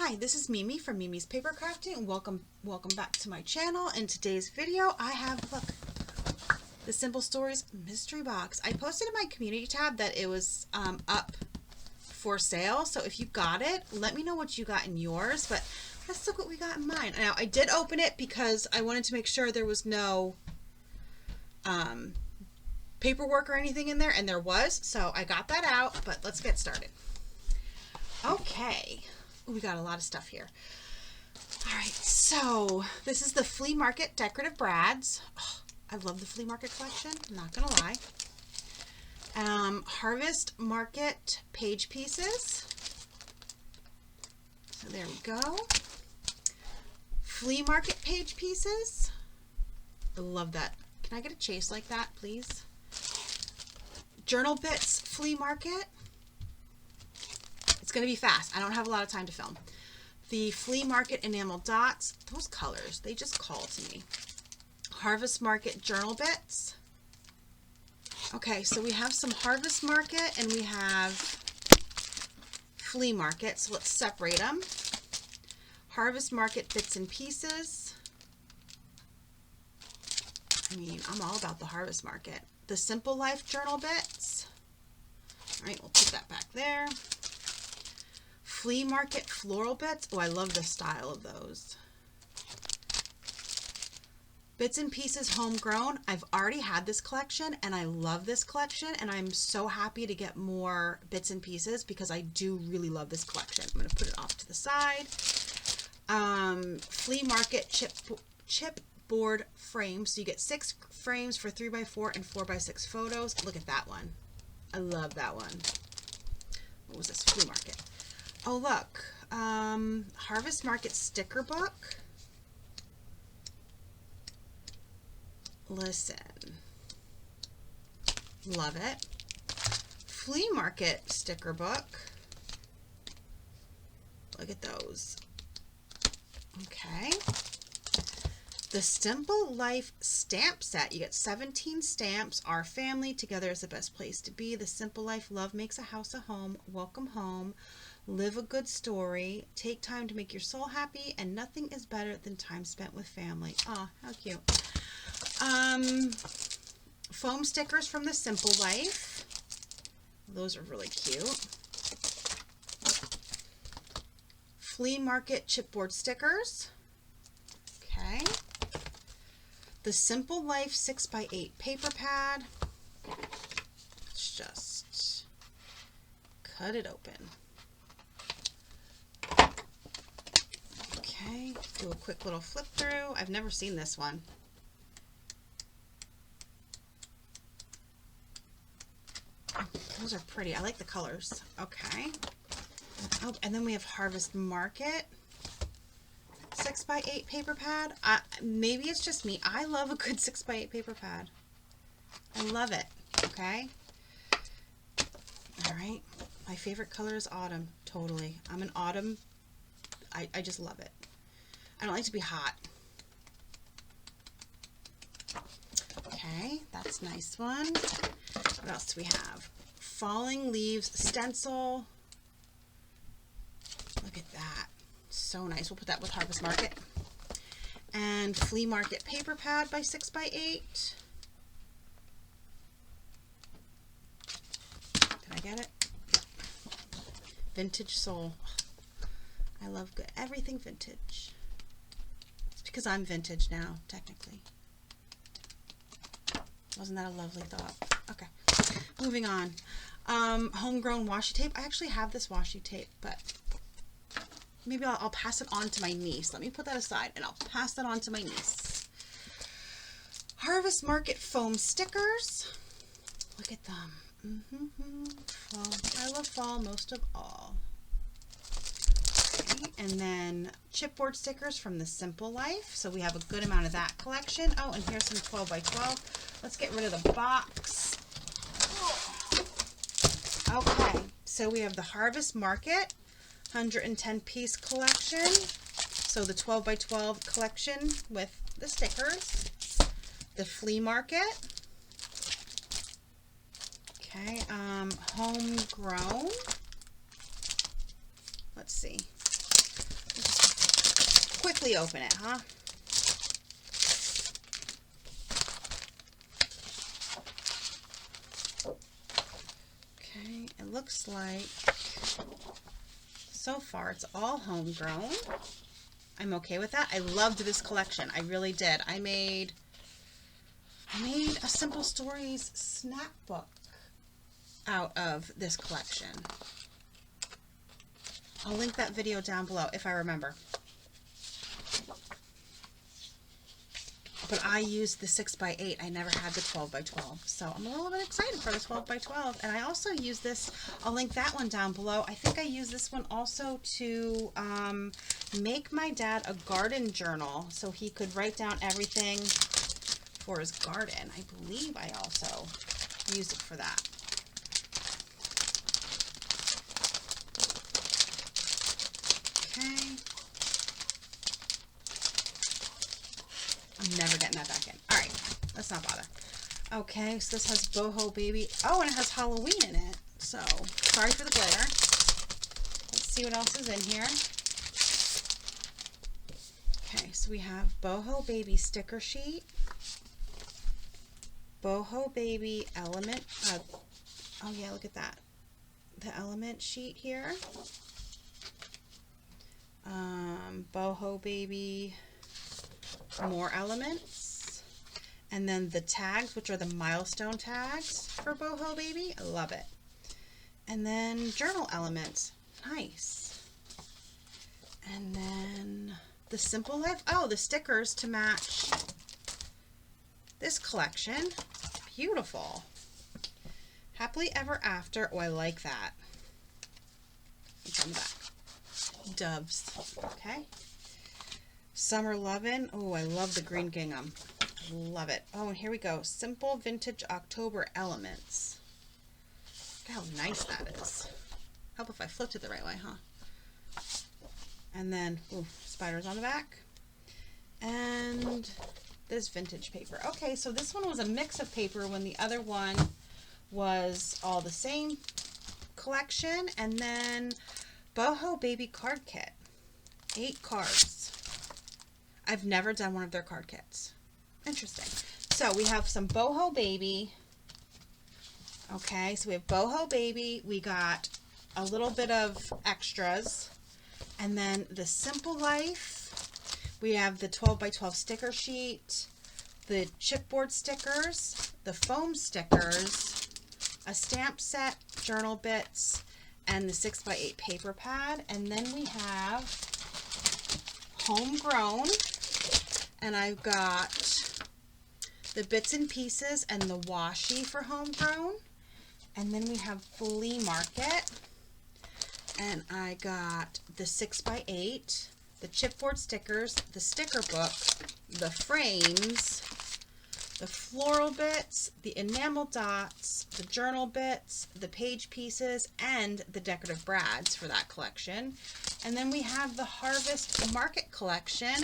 Hi, this is Mimi from Mimi's Paper Crafting, and welcome back to my channel. In today's video, I have, look, the Simple Stories mystery box. I posted in my community tab that it was up for sale, so if you got it, let me know what you got in yours, but let's look what we got in mine. Now, I did open it because I wanted to make sure there was no paperwork or anything in there, and there was, so I got that out, but let's get started. Okay. We got a lot of stuff here. All right, so this is the Flea Market Decorative Brads. Oh, I love the Flea Market collection, I'm not gonna lie. Harvest Market page pieces. So there we go. Flea Market page pieces. I love that. Can I get a chase like that, please? Journal Bits Flea Market. It's going to be fast. I don't have a lot of time to film. The Flea Market Enamel Dots. Those colors, they just call to me. Harvest Market Journal Bits. Okay, so we have some Harvest Market and we have Flea Market. So let's separate them. Harvest Market Bits and Pieces. I mean, I'm all about the Harvest Market. The Simple Life Journal Bits. All right, we'll put that back there. Flea Market Floral Bits. Oh, I love the style of those. Bits and Pieces Homegrown. I've already had this collection and I love this collection, and I'm so happy to get more Bits and Pieces because I do really love this collection. I'm going to put it off to the side. Flea Market chipboard frames. So you get 6 frames for 3x4 and 4x6 photos. Look at that one. I love that one. What was this? Flea Market. Oh, look, Harvest Market sticker book. Listen, love it. Flea Market sticker book. Look at those. Okay. The Simple Life stamp set. You get 17 stamps. Our family together is the best place to be. The Simple Life love makes a house a home. Welcome home. Live a good story. Take time to make your soul happy, and nothing is better than time spent with family. Aw, how cute. Foam stickers from the Simple Life. Those are really cute. Flea Market chipboard stickers. Okay. The Simple Life 6x8 paper pad. Let's just cut it open. Okay, do a quick little flip through. I've never seen this one. Oh, those are pretty. I like the colors. Okay. Oh, and then we have Harvest Market 6x8 paper pad. Maybe it's just me. I love a good 6x8 paper pad. I love it. Okay. All right. My favorite color is autumn. Totally. I'm an autumn. I just love it. I don't like to be hot. Okay, that's a nice one. What else do we have? Falling Leaves stencil. Look at that. So nice. We'll put that with Harvest Market. And Flea Market paper pad by 6x8. Did I get it? Vintage Soul. I love good everything vintage. It's because I'm vintage now, technically. Wasn't that a lovely thought? Okay, moving on. Homegrown washi tape. I actually have this washi tape, but maybe I'll pass it on to my niece. Let me put that aside and I'll pass that on to my niece. Harvest Market foam stickers. Look at them. Fall. I love fall most of all. Okay. And then chipboard stickers from the Simple Life. So we have a good amount of that collection. Oh, and here's some 12x12. Let's get rid of the box. Okay, so we have the Harvest Market 110 piece collection. So the 12x12 collection with the stickers. The Flea Market. Okay, homegrown. Let's see. Quickly open it, huh? Okay, it looks like so far it's all homegrown. I'm okay with that. I loved this collection. I really did. I made a Simple Stories snack book out of this collection. I'll link that video down below if I remember. But I used the 6x8. I never had the 12x12. So I'm a little bit excited for the 12x12. And I also use this, I'll link that one down below. I think I use this one also to make my dad a garden journal so he could write down everything for his garden. I believe I also used it for that. Okay. I'm never getting that back in. All right, let's not bother. Okay, so this has Boho Baby. Oh, and it has Halloween in it. So, sorry for the glare. Let's see what else is in here. Okay, so we have Boho Baby sticker sheet. Boho Baby element. Oh yeah, look at that. The element sheet here. Boho Baby more elements, and then the tags, which are the milestone tags for Boho Baby. I love it. And then journal elements. Nice. And then the Simple Life. Oh, the stickers to match this collection. Beautiful. Happily Ever After. Oh, I like that. It's on the back. Doves. Okay. Summer Lovin'. Oh, I love the green gingham. Love it. Oh, and here we go. Simple Vintage October Elements. Look how nice that is. Help if I flipped it the right way, huh? And then, ooh, spiders on the back. And this vintage paper. Okay, so this one was a mix of paper when the other one was all the same collection. And then Boho Baby card kit. 8 cards. I've never done one of their card kits. Interesting. So we have some Boho Baby. Okay, so we have Boho Baby. We got a little bit of extras. And then the Simple Life. We have the 12x12 sticker sheet, the chipboard stickers, the foam stickers, a stamp set, journal bits, and the 6x8 paper pad. And then we have Homegrown. And I've got the bits and pieces and the washi for Homegrown. And then we have Flea Market. And I got the 6x8, the chipboard stickers, the sticker book, the frames, the floral bits, the enamel dots, the journal bits, the page pieces, and the decorative brads for that collection. And then we have the Harvest Market collection.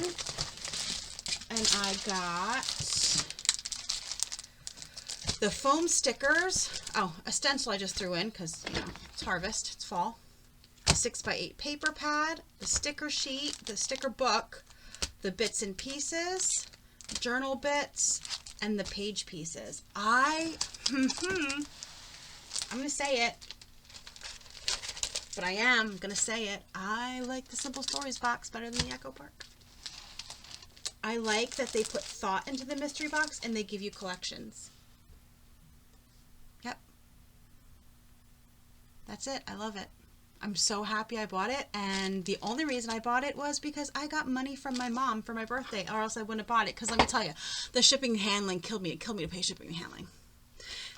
And I got the foam stickers. Oh, a stencil I just threw in because, you know, it's harvest, it's fall. A 6x8 paper pad, the sticker sheet, the sticker book, the bits and pieces, journal bits, and the page pieces. I'm going to say it, but I am going to say it. I like the Simple Stories box better than the Echo Park. I like that they put thought into the mystery box and they give you collections. Yep. That's it. I love it. I'm so happy I bought it, and the only reason I bought it was because I got money from my mom for my birthday, or else I wouldn't have bought it, because let me tell you, the shipping and handling killed me. It killed me to pay shipping and handling.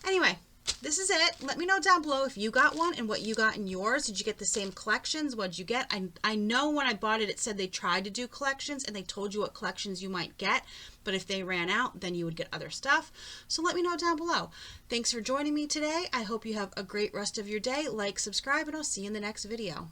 Anyway, this is it. Let me know down below if you got one and what you got in yours. Did you get the same collections? What did you get? I know when I bought it, it said they tried to do collections, and they told you what collections you might get, but if they ran out, then you would get other stuff. So let me know down below. Thanks for joining me today. I hope you have a great rest of your day. Like, subscribe, and I'll see you in the next video.